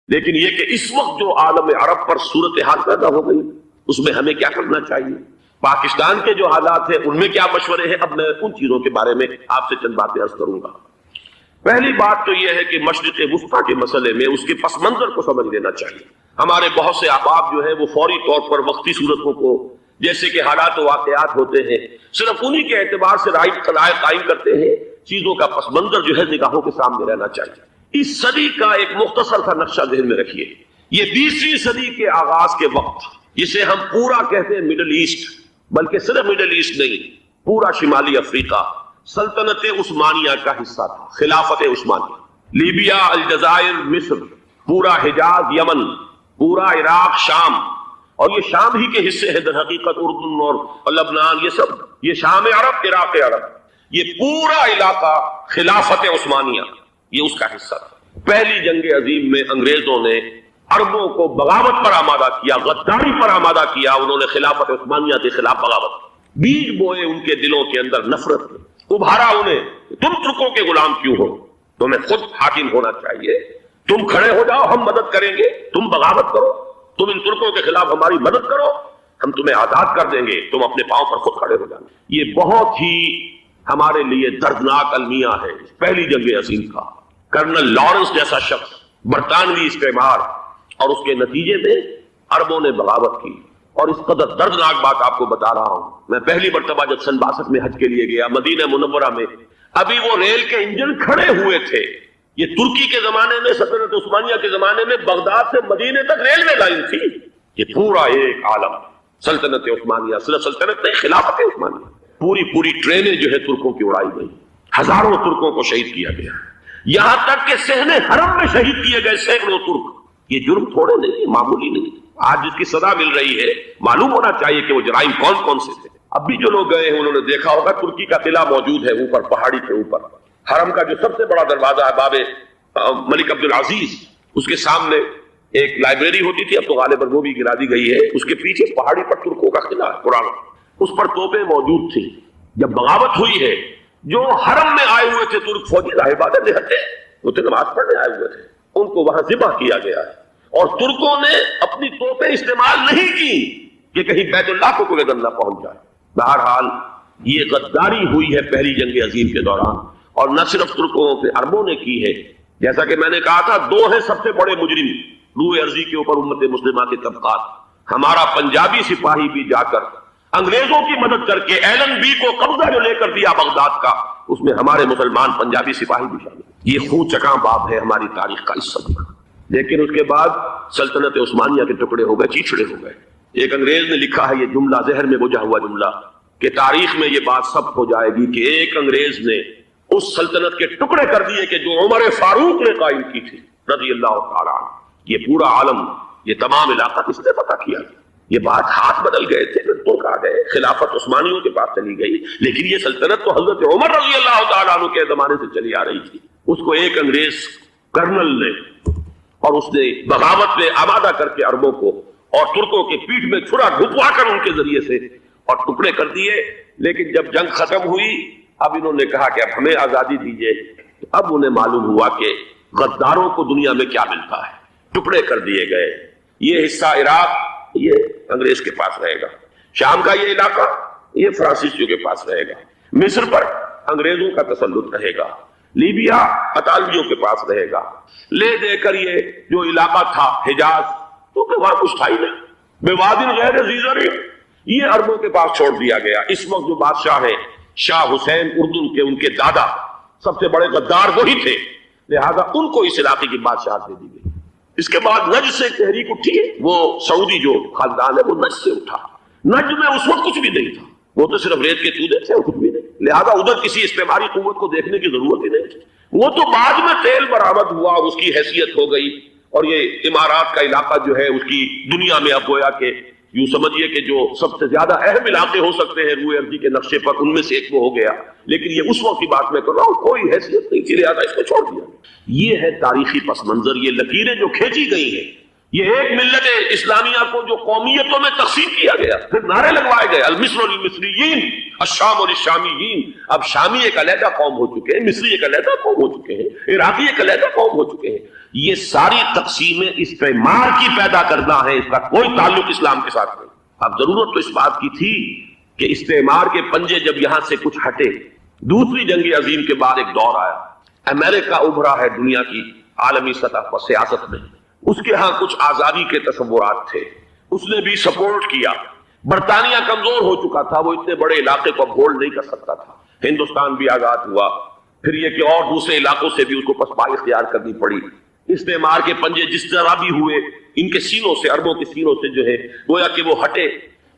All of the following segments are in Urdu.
لیکن یہ کہ اس وقت جو عالم عرب پر صورتحال پیدا ہو گئی اس میں ہمیں کیا کرنا چاہیے، پاکستان کے جو حالات ہیں ان میں کیا مشورے ہیں، اب میں ان چیزوں کے بارے میں آپ سے چند باتیں عرض کروں گا۔ پہلی بات تو یہ ہے کہ مشرق وسطیٰ کے مسئلے میں اس کے پس منظر کو سمجھ لینا چاہیے۔ ہمارے بہت سے احباب جو ہیں وہ فوری طور پر وقتی صورتوں کو، جیسے کہ حالات و واقعات ہوتے ہیں، صرف انہی کے اعتبار سے رائے قائم کرتے ہیں، چیزوں کا پس منظر جو ہے نگاہوں کے سامنے رہنا چاہیے۔ اس صدی کا ایک مختصر سا نقشہ ذہن میں رکھیے، یہ 20ویں صدی کے آغاز کے وقت، جسے ہم پورا کہتے ہیں مڈل ایسٹ، بلکہ صرف مڈل ایسٹ نہیں، پورا شمالی افریقہ سلطنت عثمانیہ کا حصہ تھا، خلافت عثمانیہ، لیبیا، الجزائر، مصر، پورا حجاز، یمن، پورا عراق، شام، اور یہ شام ہی کے حصے ہیں در حقیقت، اردن اور لبنان، یہ سب، یہ شام عرب، عراق عرب، یہ پورا علاقہ خلافت عثمانیہ یہ اس کا حصہ تھا۔ پہلی جنگ عظیم میں انگریزوں نے عربوں کو بغاوت پر آمادہ کیا، غداری پر آمادہ کیا، انہوں نے خلافت عثمانیہ کے خلاف بغاوت کی، بیج بوئے ان کے دلوں کے اندر نفرت کے، ابھارا انہیں، تم ترکوں کے غلام کیوں ہو، تمہیں خود حاکم ہونا چاہیے، تم کھڑے ہو جاؤ، ہم مدد کریں گے، تم بغاوت کرو، تم ان ترکوں کے خلاف ہماری مدد کرو، ہم تمہیں آزاد کر دیں گے، تم اپنے پاؤں پر خود کھڑے ہو جانا۔ یہ بہت ہی ہمارے لیے دردناک المیہ ہے پہلی جنگ عظیم کا۔ کرنل لارنس جیسا شخص، برطانوی استعمار، اور اس کے نتیجے میں عربوں نے بغاوت کی۔ اور اس قدر دردناک بات آپ کو بتا رہا ہوں، میں پہلی مرتبہ جب سن 62 میں حج کے لیے گیا مدینہ منورہ میں، ابھی وہ ریل کے انجن کھڑے ہوئے تھے۔ یہ ترکی کے زمانے میں، سلطنت عثمانیہ کے زمانے میں بغداد سے مدینے تک ریلوے لائن تھی۔ یہ پورا ایک عالم سلطنت عثمانیہ، صرف سلطنت نہیں، خلافت عثمانیہ، پوری ٹرینیں جو ہے ترکوں کی اڑائی گئی، ہزاروں ترکوں کو شہید کیا گیا، یہاں تک کہ صحن حرم میں شہید کیے گئے سینکڑوں ترک۔ یہ جرم تھوڑے نہیں، معمولی نہیں۔ آج جس کی سزا مل رہی ہے، معلوم ہونا چاہیے کہ وہ جرائم کون کون سے تھے۔ اب بھی جو لوگ گئے ہیں انہوں نے دیکھا ہوگا ترکی کا قلعہ موجود ہے اوپر پہاڑی کے اوپر، حرم کا جو سب سے بڑا دروازہ ہے باب ملک عبد العزیز، اس کے سامنے ایک لائبریری ہوتی تھی، اب تو غالباً وہ بھی گرا دی گئی ہے، اس کے پیچھے پہاڑی پر ترکوں کا قلعہ ہے پرانا، اس پر توپیں موجود تھیں۔ جب بغاوت ہوئی ہے، جو حرم میں آئے ہوئے تھے ترک فوجی، ظاہر بات ہے نہتے، وہ تو نماز پڑھنے آئے ہوئے تھے، ان کو وہاں ذبح کیا گیا ہے، اور ترکوں نے اپنی توپیں استعمال نہیں کی کہ کہیں بیت اللہ کو کوئی غم نہ پہنچ جائے۔ بہرحال یہ غداری ہوئی ہے پہلی جنگ عظیم کے دوران، اور نہ صرف ترکوں سے عربوں نے کی ہے۔ جیسا کہ میں نے کہا تھا، دو ہیں سب سے بڑے مجرم روئے ارضی کے اوپر امت مسلمہ کے طبقات۔ ہمارا پنجابی سپاہی بھی جا کر انگریزوں کی مدد کر کے ایلن بی کو قبضہ جو لے کر دیا بغداد کا، اس میں ہمارے مسلمان پنجابی سپاہی بھی شامل۔ یہ خون چکاں باب ہے ہماری تاریخ کا اس صدی کا۔ لیکن اس کے بعد سلطنت عثمانیہ کے ٹکڑے ہو گئے، چیچڑے ہو گئے۔ ایک انگریز نے لکھا ہے یہ جملہ، ذہن میں بجھا ہوا جملہ، کہ تاریخ میں یہ بات ثبت ہو جائے گی کہ ایک انگریز نے اس سلطنت کے ٹکڑے کر دیے کہ جو عمر فاروق نے قائم کی تھی رضی اللہ تعالیٰ عنہ۔ یہ پورا عالم، یہ تمام علاقہ کس نے فتح کیا؟ یہ بات ہاتھ بدل گئے تھے، پھر ترک آ گئے، خلافت عثمانیوں کے پاس چلی گئی، لیکن یہ سلطنت تو حضرت عمر رضی اللہ تعالیٰ عنہ کے زمانے سے چلی آ رہی تھی۔ اس کو ایک انگریز کرنل نے، اور اس نے بغاوت میں آمادہ کر کے عربوں کو اور ترکوں کے پیٹھ میں چھرا گھپوا کر ان کے ذریعے سے اور ٹکڑے کر دیے۔ لیکن جب جنگ ختم ہوئی، اب انہوں نے کہا کہ اب ہمیں آزادی دیجیے، تو اب انہیں معلوم ہوا کہ غداروں کو دنیا میں کیا ملتا ہے، ٹکڑے کر دیے گئے۔ یہ حصہ عراق یہ انگریز کے پاس رہے گا، شام کا یہ علاقہ یہ فرانسیسیوں کے پاس رہے گا، مصر پر انگریزوں کا تسلط رہے گا، لیبیا اطالویوں کے پاس رہے گا، لے دے کر یہ جو علاقہ تھا حجاز، تو کہ وہاں کچھ تھا ہی نہیں، بوادٍ غیر ذی زرع، یہ عربوں کے پاس چھوڑ دیا گیا۔ اس وقت جو بادشاہ ہیں شاہ حسین اردن کے، ان کے دادا سب سے بڑے غدار وہی تھے، لہذا ان کو اس علاقے کی بادشاہت دے دی گئی۔ اس کے بعد نجد سے تحریک اٹھی ہے، وہ سعودی جو خاندان ہے وہ نجد سے اٹھا۔ نجد میں اس وقت کچھ بھی نہیں تھا، وہ تو صرف ریت کے تودے تھے اور کچھ بھی نہیں، لہذا ادھر کسی استعماری قوت کو دیکھنے کی ضرورت ہی نہیں تھی۔ وہ تو بعد میں تیل برآمد ہوا اور اس کی حیثیت ہو گئی، اور یہ امارات کا علاقہ جو ہے اس کی دنیا میں اب گویا کہ یوں سمجھیے کہ جو سب سے زیادہ اہم علاقے ہو سکتے ہیں روئے ارضی کے نقشے پر، ان میں سے ایک وہ ہو گیا۔ لیکن یہ اس وقت کی بات میں کر رہا ہوں، کوئی حیثیت نہیں تھی، لہٰذا اس کو چھوڑ دیا۔ یہ ہے تاریخی پس منظر، یہ لکیریں جو کھینچی گئی ہیں، یہ ایک ملت اسلامیہ کو جو قومیتوں میں تقسیم کیا گیا، پھر نعرے لگوائے گئے، المصر للمصریین، الشام للشامیین، اب شامی ایک علیحدہ قوم ہو چکے ہیں، مصری ایک علیحدہ قوم ہو چکے ہیں، عراقی ایک علیحدہ قوم ہو چکے ہیں. یہ ساری تقسیمیں استعمار کی پیدا کرنا ہے، اس کا کوئی تعلق اسلام کے ساتھ نہیں. اب ضرورت تو اس بات کی تھی کہ استعمار کے پنجے جب یہاں سے کچھ ہٹے، دوسری جنگ عظیم کے بعد ایک دور آیا، امریکہ ابھرا ہے دنیا کی عالمی سطح پر سیاست میں، اس کے ہاں کچھ آزادی کے تصورات تھے، اس نے بھی سپورٹ کیا. برطانیہ کمزور ہو چکا تھا، وہ اتنے بڑے علاقے کو ہولڈ نہیں کر سکتا تھا. ہندوستان بھی آزاد ہوا، پھر یہ کہ اور دوسرے علاقوں سے بھی اس کو پسپائی اختیار کرنی پڑی. استعمار کے پنجے جس طرح بھی ہوئے، ان کے سینوں سے، عربوں کے سینوں سے جو ہے گویا کہ وہ ہٹے.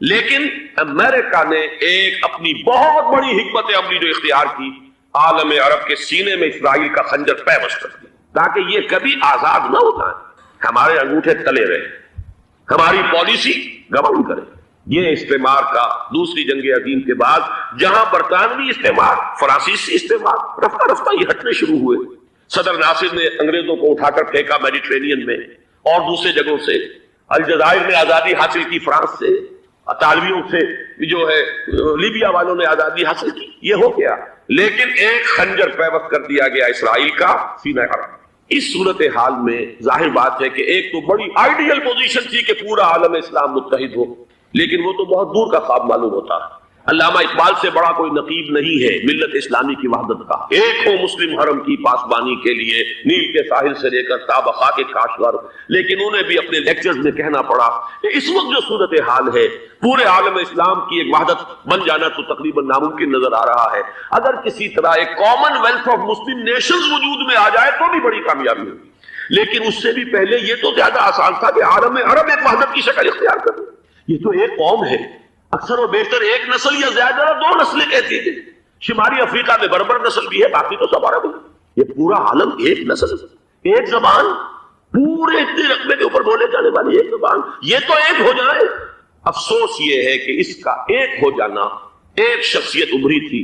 لیکن امریکہ نے ایک اپنی بہت بڑی حکمت عملی جو اختیار کی، عالم عرب کے سینے میں اسرائیل کا خنجر پیوست کر دی تاکہ یہ کبھی آزاد نہ ہو جائے، ہمارے انگوٹھے تلے رہے، ہماری پالیسی گورن کرے. یہ استعمار کا دوسری جنگ عظیم کے بعد جہاں برطانوی استعمار، فرانسیسی استعمار رفتہ رفتہ یہ ہٹنے شروع ہوئے. صدر ناصر نے انگریزوں کو اٹھا کر پھینکا میڈیٹرینین میں اور دوسرے جگہوں سے. الجزائر نے آزادی حاصل کی فرانس سے، اطالویوں سے جو ہے لیبیا والوں نے آزادی حاصل کی. یہ ہو گیا، لیکن ایک خنجر پیوست کر دیا گیا اسرائیل کا سینہ عرب. اس صورتحال میں ظاہر بات ہے کہ ایک تو بڑی آئیڈیل پوزیشن تھی کہ پورا عالم اسلام متحد ہو، لیکن وہ تو بہت دور کا خواب معلوم ہوتا ہے. علامہ اقبال سے بڑا کوئی نقیب نہیں ہے ملت اسلامی کی وحدت کا. ایک ہو مسلم حرم کی پاسبانی کے لیے نیل کے ساحل سے لے کر تا بخا کے کاشغر. لیکن انہیں بھی اپنے لیکچرز میں کہنا پڑا کہ اس وقت جو صورتحال ہے پورے عالم اسلام کی ایک وحدت بن جانا تو تقریباً ناممکن نظر آ رہا ہے. اگر کسی طرح ایک common wealth of Muslim nations وجود میں آ جائے تو بھی بڑی کامیابی ہوگی، لیکن اس سے بھی پہلے یہ تو زیادہ آسان تھا کہ عالم عرب ایک وحدت کی شکل اختیار کر. یہ تو ایک قوم ہے، اکثر و بیشتر ایک نسل یا زیادہ دو نسلیں کہتی تھی. شمالی افریقہ میں بربر نسل بھی ہے، باقی تو سب عرب ہے. یہ پورا عالم ایک نسل، ایک زبان، پورے اتنے رقبے کے اوپر بولے جانے والی ایک زبان، یہ تو ایک ہو جائے. افسوس یہ ہے کہ اس کا ایک ہو جانا، ایک شخصیت ابھری تھی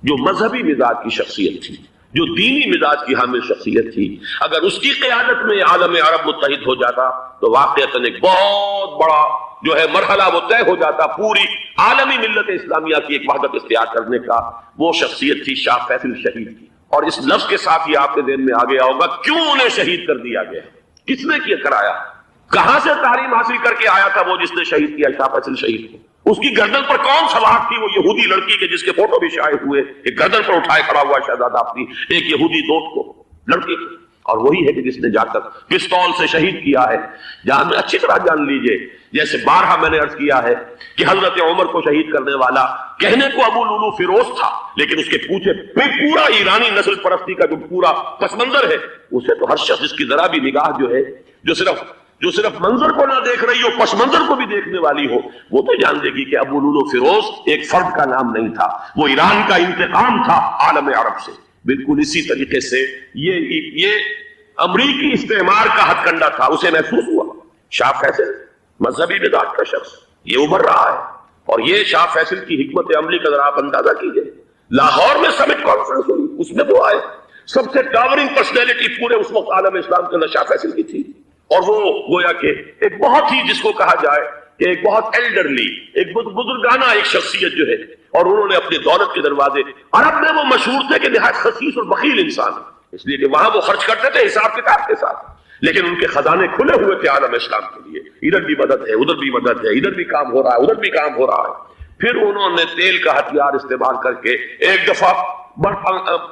جو مذہبی مزاج کی شخصیت تھی، جو دینی مزاج کی حامل شخصیت تھی. اگر اس کی قیادت میں عالم عرب متحد ہو جاتا تو واقعتاً ایک بہت بڑا جو ہے مرحلہ وہ طے ہو جاتا پوری عالمی ملت اسلامیہ کی ایک وحدت اختیار کرنے کا. وہ شخصیت تھی شاہ فیصل شہید کی. اور اس لفظ کے ساتھ ہی آپ کے ذہن میں آ گیا ہوگا کیوں انہیں شہید کر دیا گیا، کس نے کیا کرایا، کہاں سے تعلیم حاصل کر کے آیا تھا وہ جس نے شہید کیا شاہ فیصل شہید کو. اس کی گردن پر کون سوار تھی، وہ یہودی لڑکی کے جس کے فوٹو بھی شائع ہوئے، ایک گردن پر اٹھائے کھڑا ہوا شہزادہ اپنی ایک یہودی دوست کو، لڑکی کو. اور وہی ہے کہ جس نے جا کر پستول سے شہید کیا ہے. جہاں میں اچھی طرح جان لیجئے، جیسے بارہا میں نے عرض کیا ہے کہ حضرت عمر کو شہید کرنے والا کہنے کو ابو لولو فیروز تھا، لیکن اس کے پیچھے پورا ایرانی نسل پرستی کا جو پورا پس منظر ہے، اسے تو ہر شخص جس کی ذرا بھی نگاہ جو ہے جو صرف منظر کو نہ دیکھ رہی ہو، پس منظر کو بھی دیکھنے والی ہو، وہ تو جان دے گی کہ ابو لولو فیروز ایک فرد کا نام نہیں تھا، وہ ایران کا انتقام تھا عالم عرب سے. بالکل اسی طریقے سے یہ امریکی استعمار کا ہتھ کنڈا تھا، اسے محسوس ہوا. شاہ فیصل مذہبی مزاج کا شخص یہ ابھر رہا ہے، اور یہ شاہ فیصل کی حکمت عملی کا ذرا آپ اندازہ کیجئے. لاہور میں سمٹ کانفرنس ہوئی، اس میں وہ آئے، سب سے ٹاورنگ پرسنالٹی پورے اس وقت عالم اسلام کے اندر شاہ فیصل کی تھی. اور وہ گویا کہ ایک بہت ہی جس کو کہا جائے کہ ایک بہت ایلڈرلی، ایک بزرگانہ ایک شخصیت جو ہے، اور انہوں نے اپنے دولت کے دروازے، عرب میں وہ مشہور تھے کہ نہایت خسیس اور بخیل انسان ہے، اس لیے کہ وہاں وہ خرچ کرتے تھے حساب کتاب کے ساتھ، لیکن ان کے خزانے کھلے ہوئے تھے عالم اسلام کے لیے. ادھر بھی مدد ہے، ادھر بھی مدد ہے، ادھر بھی کام ہو رہا ہے، ادھر بھی کام ہو رہا ہے. پھر انہوں نے تیل کا ہتھیار استعمال کر کے ایک دفعہ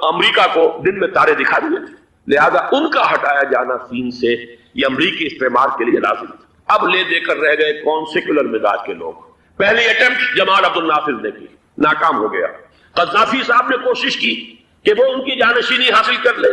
امریکہ کو دن میں تارے دکھا دیے تھے. لہذا ان کا ہٹایا جانا سین سے یہ امریکی استعمار کے لیے لازم تھا. اب لے دے کر رہ گئے کون؟ سیکولر مزاج کے لوگ. پہلی اٹمپٹ جمال عبد الناصر نے کی، ناکام ہو گیا. قذافی صاحب نے کوشش کی کہ وہ ان کی جانشینی حاصل کر لے،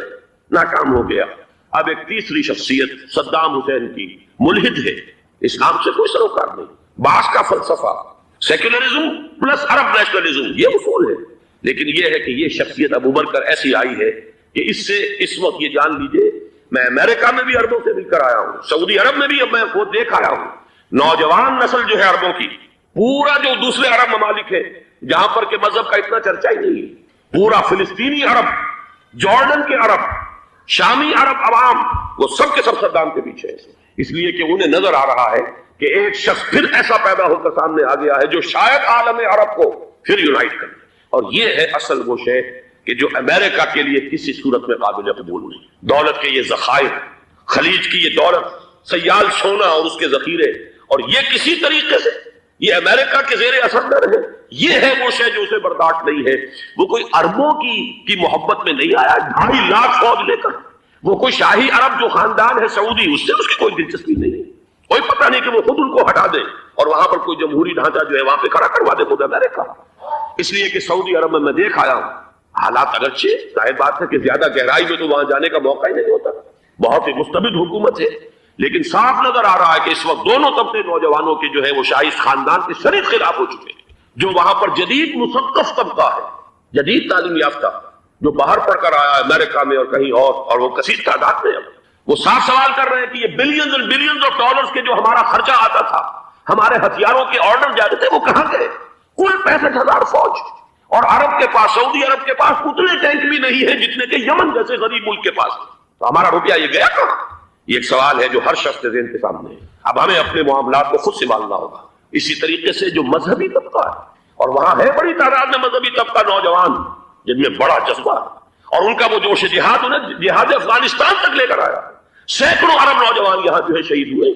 ناکام ہو گیا. اب ایک تیسری شخصیت صدام حسین کی، ملحد ہے، اسلام سے کوئی سروکار نہیں. باس کا فلسفہ سیکولرزم پلس عرب نیشنلزم، یہ اصول ہے. لیکن یہ ہے کہ یہ شخصیت اب ابھر کر ایسی آئی ہے کہ اس سے اس وقت یہ جان لیجئے، میں امریکہ میں بھی عربوں سے مل کر آیا ہوں، سعودی عرب میں بھی اب میں وہ دیکھ آیا ہوں. نوجوان نسل جو ہے عربوں کی، پورا جو دوسرے عرب ممالک ہے جہاں پر کہ مذہب کا اتنا چرچا ہی نہیں ہے، پورا فلسطینی عرب، جارڈن کے عرب، شامی عرب عوام، وہ سب کے سب صدام کے پیچھے ہے. اس لیے کہ انہیں نظر آ رہا ہے کہ ایک شخص پھر ایسا پیدا ہو کر سامنے آ گیا ہے جو شاید عالم عرب کو پھر یونائٹ کرے. اور یہ ہے اصل وہ شے کہ جو امریکہ کے لیے کسی صورت میں قابل قبول نہیں. دولت کے یہ ذخائر، خلیج کی یہ دولت، سیال سونا اور اس کے ذخیرے، اور یہ کسی طریقے سے یہ امریکہ کے زیر اثر نہ رہے، یہ ہے وہ شے جو اسے برداشت نہیں ہے. وہ کوئی اربوں کی محبت میں نہیں آیا 2.5 لاکھ فوج لے کر. وہ کوئی شاہی عرب جو خاندان ہے سعودی، اس سے اس کی کوئی دلچسپی نہیں ہے. کوئی پتہ نہیں کہ وہ خود ان کو ہٹا دے اور وہاں پر کوئی جمہوری ڈھانچہ جو ہے وہاں پہ کھڑا کروا دے خود امریکہ. اس لیے کہ سعودی عرب میں دیکھ آیا ہوں حالات اگرچہ ظاہر بات ہے کہ زیادہ گہرائی میں تو وہاں جانے کا موقع ہی نہیں ہوتا، بہت ہی مستبد حکومت ہے، لیکن صاف نظر آ رہا ہے کہ اس وقت دونوں طبقے نوجوانوں کے جو ہے وہ شاہی خاندان کے شدید خلاف ہو چکے ہیں. جو وہاں پر جدید مثقف طبقہ ہے، جدید تعلیم یافتہ، جو باہر پڑھ کر آیا ہے امریکہ میں اور کہیں اور وہ کثیر تعداد میں، وہ صاف سوال کر رہے ہیں کہ یہ بلینز اور بلینز آف ڈالرز کے جو ہمارا خرچہ آتا تھا، ہمارے ہتھیاروں کے آرڈر جاتے تھے، وہ کہاں گئے؟ کل 65,000 فوج، اور عرب کے پاس، سعودی عرب کے پاس اتنے ٹینک بھی نہیں ہیں جتنے کہ یمن جیسے غریب ملک کے پاس. تو ہمارا روپیہ یہ گیا کہاں؟ یہ ایک سوال ہے جو ہر شخص کے ذہن کے سامنے ہے. اب ہمیں اپنے معاملات کو خود سنبھالنا ہوگا. اسی طریقے سے جو مذہبی طبقہ ہے، اور وہاں ہے بڑی تعداد میں مذہبی طبقہ نوجوان جن میں بڑا جذبہ ہے، اور ان کا وہ جوش جہاد انہیں جہاد افغانستان تک لے کر آیا. سینکڑوں عرب نوجوان یہاں جو ہے شہید ہوئے.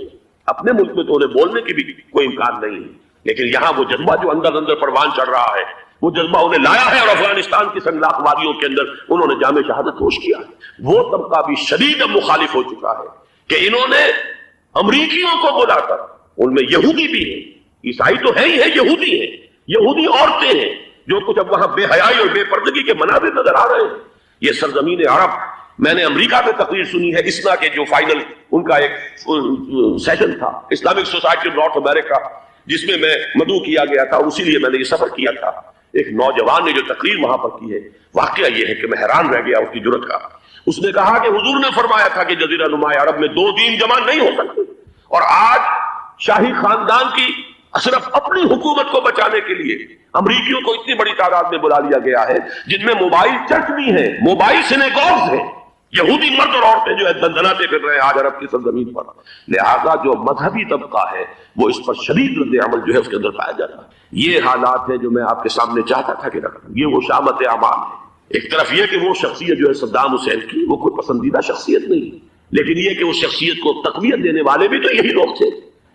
اپنے ملک میں تو انہیں بولنے کی بھی کوئی امکان نہیں ہے، لیکن یہاں وہ جذبہ جو اندر پروان چڑھ رہا ہے، وہ جذبہ انہیں لایا ہے اور افغانستان کی سنگلاخ وادیوں کے اندر انہوں نے جامع شہادت نوش کیا ہے. وہ طبقہ بھی شدید مخالف ہو چکا ہے کہ انہوں نے امریکیوں کو بلا کر، ان میں یہودی بھی ہیں، عیسائی تو ہے ہی ہے، یہودی ہیں، یہودی عورتیں ہیں جو کچھ اب وہاں بے حیائی اور بے پردگی کے مناظر نظر آ رہے ہیں. یہ سرزمین عرب، میں نے امریکہ میں تقریر سنی ہے اسنا کے جو فائنل ان کا ایک سیشن تھا اسلامک سوسائٹی نارتھ امریکہ، جس میں مدعو کیا گیا تھا، اسی لیے میں نے یہ سفر کیا تھا. ایک نوجوان نے جو تقریر وہاں پر کی ہے، واقعہ یہ ہے کہ میں حیران رہ گیا اس کی جرأت کا. اس نے کہا کہ حضور نے فرمایا تھا کہ جزیرہ نما عرب میں 2 دین جمع نہیں ہو سکتے، اور آج شاہی خاندان کی صرف اپنی حکومت کو بچانے کے لیے امریکیوں کو اتنی بڑی تعداد میں بلا لیا گیا ہے، جن میں موبائل چرچ بھی ہیں، موبائل سینیگوگز ہیں. یہودی مرد اور عورتیں جو ہے دندناتے پھر رہے ہیں آج عرب کی سرزمین پر. لہذا جو مذہبی طبقہ ہے وہ اس پر شدید رد عمل جو ہے اس کے اندر پایا جاتا ہے. یہ حالات ہیں جو میں آپ کے سامنے چاہتا تھا کہ رکھوں. یہ وہ شامت اعمال ہے. ایک طرف یہ کہ وہ شخصیت جو ہے صدام حسین کی، وہ کوئی پسندیدہ شخصیت نہیں، لیکن یہ کہ اس شخصیت کو تقویت دینے والے بھی تو یہی لوگ تھے.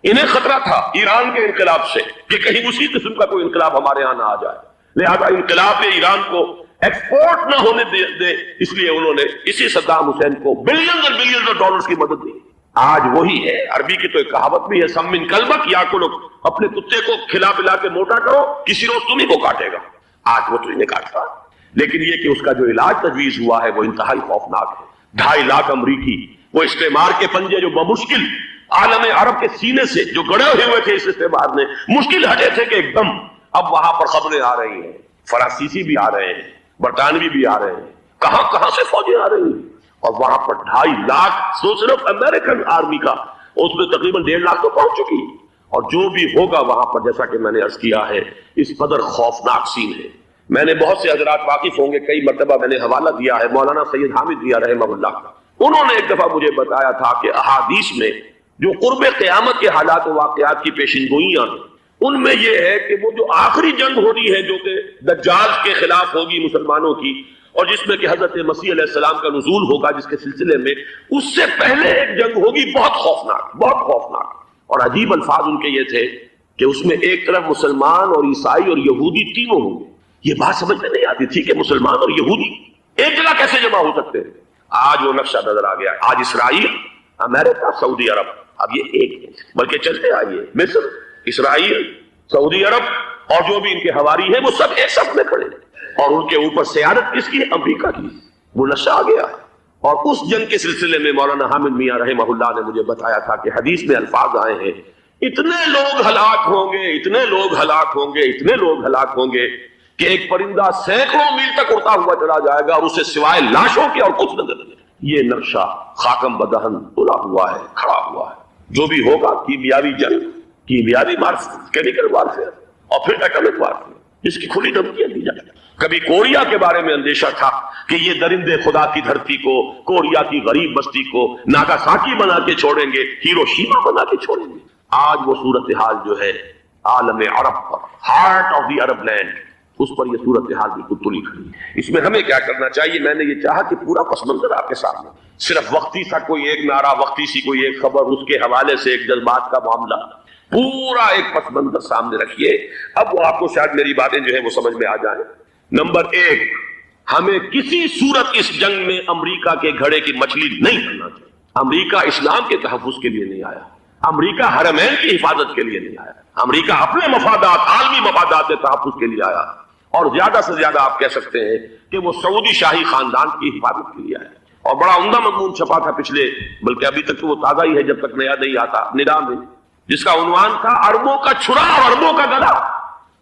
انہیں خطرہ تھا ایران کے انقلاب سے کہ کہیں اسی قسم کا کوئی انقلاب ہمارے ہاں نہ آ جائے. لہذا انقلاب ایران کو ایکسپورٹ نہ ہونے دے، اس لیے انہوں نے اسی صدام حسین کو بلینز اور بلینز آف ڈالرز کی مدد دی. آج وہی ہے. عربی کی تو ایک کہاوت بھی ہے، سم من کلبک یا کلو، اپنے کتے کو کھلا پلا کے موٹا کرو، کسی روز تمہیں کو کاٹے گا. آج وہ تو انہیں کاٹتا، لیکن یہ کہ اس کا جو علاج تجویز ہوا ہے وہ انتہائی خوفناک ہے. 2.5 لاکھ امریکی وہ استعمار کے پنجے جو بمشکل عالم عرب کے سینے سے جو گڑے ہوئے تھے اس استعمار میں، مشکل ہٹے تھے کہ ایک دم اب وہاں پر خبریں آ رہی ہیں، فرانسیسی بھی آ رہے ہیں، برطانوی بھی آ رہے ہیں، کہاں سے فوجیں آ رہی ہیں، اور وہاں پر 2.5 لاکھ تو صرف امریکن آرمی کا، اس میں تقریباً 1.5 لاکھ تو پہنچ چکی ہے. اور جو بھی ہوگا وہاں پر، جیسا کہ میں نے عرض کیا ہے، اس قدر خوفناک سین ہے. میں نے بہت سے حضرات واقف ہوں گے، کئی مرتبہ میں نے حوالہ دیا ہے مولانا سید حامد ضیاء رحمہ اللہ کا. انہوں نے ایک دفعہ مجھے بتایا تھا کہ احادیث میں جو قرب قیامت کے حالات و واقعات کی پیشن گوئیاں ہیں، ان میں یہ ہے کہ وہ جو آخری جنگ ہو رہی ہے جو کہ دجال کے خلاف ہوگی مسلمانوں کی، اور جس میں کہ حضرت مسیح علیہ السلام کا نزول ہوگا، جس کے سلسلے میں اس سے پہلے ایک جنگ ہوگی بہت خوفناک، بہت خوفناک. اور عجیب الفاظ ان کے یہ تھے کہ اس میں ایک طرف مسلمان اور عیسائی اور یہودی تینوں ہوں گے. یہ بات سمجھ میں نہیں آتی تھی کہ مسلمان اور یہودی ایک جگہ کیسے جمع ہو سکتے ہیں. آج وہ نقشہ نظر آ گیا. آج اسرائیل، امریکہ، سعودی عرب اب یہ ایک ہے. بلکہ چلتے آئیے، مصر، اسرائیل، سعودی عرب اور جو بھی ان کے حواری ہیں وہ سب ایک صف میں کھڑے ہیں، اور ان کے اوپر سیادت کس کی ہے؟ امریکہ کی. وہ نقشہ آ گیا ہے. اور اس جنگ کے سلسلے میں مولانا حامد میاں رحمہ اللہ نے مجھے بتایا تھا کہ حدیث میں الفاظ آئے ہیں، اتنے لوگ ہلاک ہوں گے، اتنے لوگ ہلاک ہوں گے، اتنے لوگ ہلاک ہوں گے کہ ایک پرندہ سینکڑوں میل تک اڑتا ہوا چلا جائے گا اور اسے سوائے لاشوں کے اور کچھ نظر نہیں. یہ نقشہ خاکم بدہن تلا ہوا ہے، کھڑا ہوا ہے. جو بھی ہوگا کیمیاوی جنگ، کیمیاوی کیمیکل وارفیئر، اور پھر ایٹمک وارفیئر، جس کی کھلی دھمکیاں دی جائیں. کبھی کوریا کے بارے میں اندیشہ تھا کہ یہ درندے خدا کی دھرتی کو، کوریا کی غریب بستی کو ناگاساکی بنا کے چھوڑیں گے، ہیروشیما بنا کے چھوڑیں گے. آج وہ صورتحال جو ہے عالم عرب پر، heart of the Arab land, اس پر یہ صورتحال بالکل تلی کھڑی ہے۔ اس میں ہمیں کیا کرنا چاہیے؟ میں نے یہ چاہا کہ پورا پس منظر آپ کے سامنے، صرف وقتی سا کوئی ایک نعرہ، وقتی سی کوئی ایک خبر، اس کے حوالے سے ایک جذبات کا معاملہ، پورا ایک پس منظر سامنے رکھیے۔ اب وہ آپ کو شاید میری باتیں جو ہیں وہ سمجھ میں آ جائیں۔ نمبر ایک، ہمیں کسی صورت اس جنگ میں امریکہ کے گھڑے کی مچھلی نہیں کرنا چاہیے۔ امریکہ اسلام کے تحفظ کے لیے نہیں آیا، امریکہ حرمین کی حفاظت کے لیے نہیں آیا، امریکہ اپنے مفادات، عالمی مفادات کے تحفظ کے لیے آیا، اور زیادہ سے زیادہ آپ کہہ سکتے ہیں کہ وہ سعودی شاہی خاندان کی حفاظت کے لیے آیا۔ اور بڑا عمدہ مضمون چھپا تھا پچھلے، بلکہ ابھی تک تو وہ تازہ ہی ہے جب تک نیا نہیں آتا، ندا میں، جس کا عنوان تھا اربوں کا چھڑا اور اربوں کا گدا۔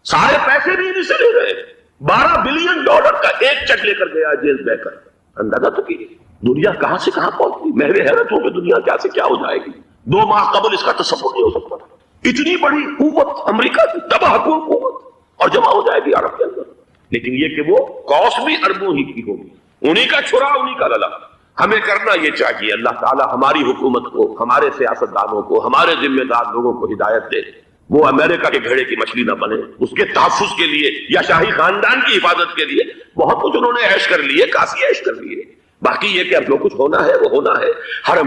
سارے پیسے بھی انہیں سے لے رہے ہیں۔ $12 بلین کا ایک چیک لے کر گیا جیمز بیکر۔ اندازہ تو کیجیے دنیا کہاں سے کہاں پہنچ گئی۔ محو حیرت ہو کہ دنیا کیا سے کیا ہو جائے گی۔ 2 ماہ قبل اس کا تصور نہیں ہو سکتا تھا۔ اتنی بڑی قوت امریکہ کی، تباہ کن قوت، اور جمع ہو جائے گی عرب کے اندر۔ لیکن یہ کہ وہ کاسٹ بھی اربوں ہی کی ہوگی، انہی کا چھڑا انہی کا للا۔ ہمیں کرنا یہ چاہیے، اللہ تعالی ہماری حکومت کو، ہمارے سیاستدانوں کو، ہمارے ذمہ دار لوگوں کو ہدایت دے، وہ امریکہ کے گھڑے کی مچھلی نہ بنے۔ اس کے تحفظ کے لیے یا شاہی خاندان کی حفاظت کے لیے بہت کچھ انہوں نے عیش کر لیے، کافی عیش کر لیے۔ باقی یہ کہ اب جو کچھ ہونا ہے وہ ہونا ہے۔ ہر